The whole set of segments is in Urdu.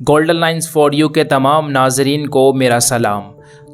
گولڈن لائنز فار یو کے تمام ناظرین کو میرا سلام۔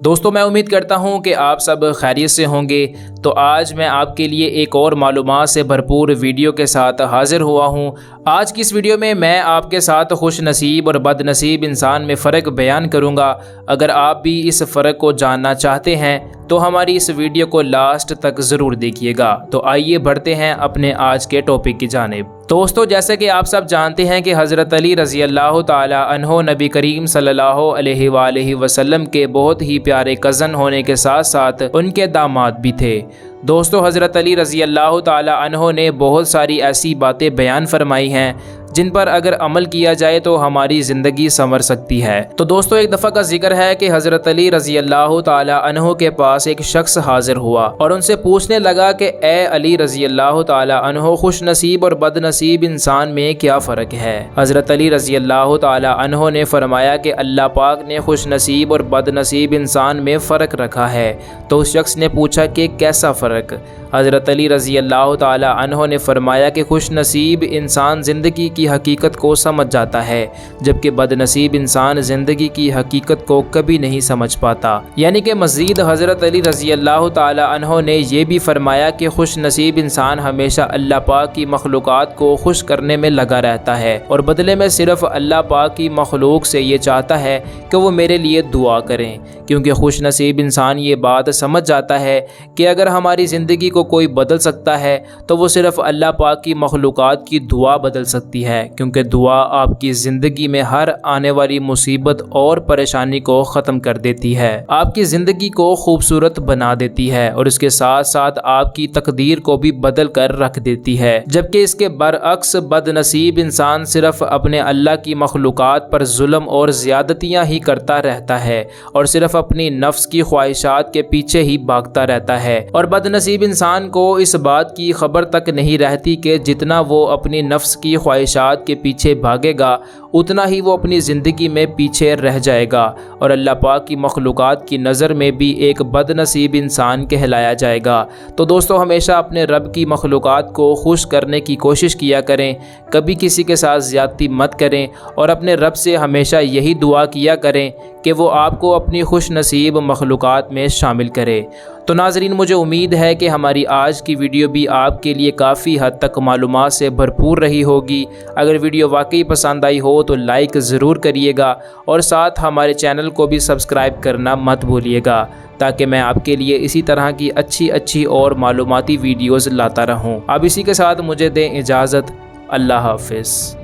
دوستو، میں امید کرتا ہوں کہ آپ سب خیریت سے ہوں گے۔ تو آج میں آپ کے لیے ایک اور معلومات سے بھرپور ویڈیو کے ساتھ حاضر ہوا ہوں۔ آج کی اس ویڈیو میں آپ کے ساتھ خوش نصیب اور بد نصیب انسان میں فرق بیان کروں گا۔ اگر آپ بھی اس فرق کو جاننا چاہتے ہیں تو ہماری اس ویڈیو کو لاسٹ تک ضرور دیکھیے گا۔ تو آئیے بڑھتے ہیں اپنے آج کے ٹاپک کی جانب۔ دوستو، جیسے کہ آپ سب جانتے ہیں کہ حضرت علی رضی اللہ تعالی عنہ نبی کریم صلی اللہ علیہ وآلہ وسلم کے بہت ہی پیارے کزن ہونے کے ساتھ ساتھ ان کے داماد بھی تھے۔ دوستو، حضرت علی رضی اللہ تعالی عنہ نے بہت ساری ایسی باتیں بیان فرمائی ہیں جن پر اگر عمل کیا جائے تو ہماری زندگی سنور سکتی ہے۔ تو دوستو، ایک دفعہ کا ذکر ہے کہ حضرت علی رضی اللہ تعالی عنہ کے پاس ایک شخص حاضر ہوا اور ان سے پوچھنے لگا کہ اے علی رضی اللہ تعالی عنہ، خوش نصیب اور بد نصیب انسان میں کیا فرق ہے؟ حضرت علی رضی اللہ تعالی عنہ نے فرمایا کہ اللہ پاک نے خوش نصیب اور بد نصیب انسان میں فرق رکھا ہے۔ تو اس شخص نے پوچھا کہ کیسا فرق؟ حضرت علی رضی اللہ تعالی عنہ نے فرمایا کہ خوش نصیب انسان زندگی کی حقیقت کو سمجھ جاتا ہے، جبکہ بد نصیب انسان زندگی کی حقیقت کو کبھی نہیں سمجھ پاتا۔ یعنی کہ مزید حضرت علی رضی اللہ تعالی عنہ نے یہ بھی فرمایا کہ خوش نصیب انسان ہمیشہ اللہ پاک کی مخلوقات کو خوش کرنے میں لگا رہتا ہے اور بدلے میں صرف اللہ پاک کی مخلوق سے یہ چاہتا ہے کہ وہ میرے لیے دعا کریں، کیونکہ خوش نصیب انسان یہ بات سمجھ جاتا ہے کہ اگر ہماری زندگی کو کوئی بدل سکتا ہے تو وہ صرف اللہ پاک کی مخلوقات کی دعا بدل سکتی ہے، کیونکہ دعا آپ کی زندگی میں ہر آنے والی مصیبت اور پریشانی کو ختم کر دیتی ہے، آپ کی زندگی کو خوبصورت بنا دیتی ہے اور اس کے ساتھ ساتھ آپ کی تقدیر کو بھی بدل کر رکھ دیتی ہے۔ جبکہ اس کے برعکس بد نصیب انسان صرف اپنے اللہ کی مخلوقات پر ظلم اور زیادتیاں ہی کرتا رہتا ہے اور صرف اپنی نفس کی خواہشات کے پیچھے ہی بھاگتا رہتا ہے، اور بد نصیب انسان کو اس بات کی خبر تک نہیں رہتی کہ جتنا وہ اپنی نفس کی خواہشات کے پیچھے بھاگے گا اتنا ہی وہ اپنی زندگی میں پیچھے رہ جائے گا اور اللہ پاک کی مخلوقات کی نظر میں بھی ایک بد نصیب انسان کہلایا جائے گا۔ تو دوستو، ہمیشہ اپنے رب کی مخلوقات کو خوش کرنے کی کوشش کیا کریں، کبھی کسی کے ساتھ زیادتی مت کریں اور اپنے رب سے ہمیشہ یہی دعا کیا کریں کہ وہ آپ کو اپنی خوش نصیب مخلوقات میں شامل کرے۔ تو ناظرین، مجھے امید ہے کہ ہماری آج کی ویڈیو بھی آپ کے لیے کافی حد تک معلومات سے بھرپور رہی ہوگی۔ اگر ویڈیو واقعی پسند آئی ہو تو لائک ضرور کریے گا اور ساتھ ہمارے چینل کو بھی سبسکرائب کرنا مت بھولیے گا، تاکہ میں آپ کے لیے اسی طرح کی اچھی اور معلوماتی ویڈیوز لاتا رہوں۔ اب اسی کے ساتھ مجھے دیں اجازت۔ اللہ حافظ۔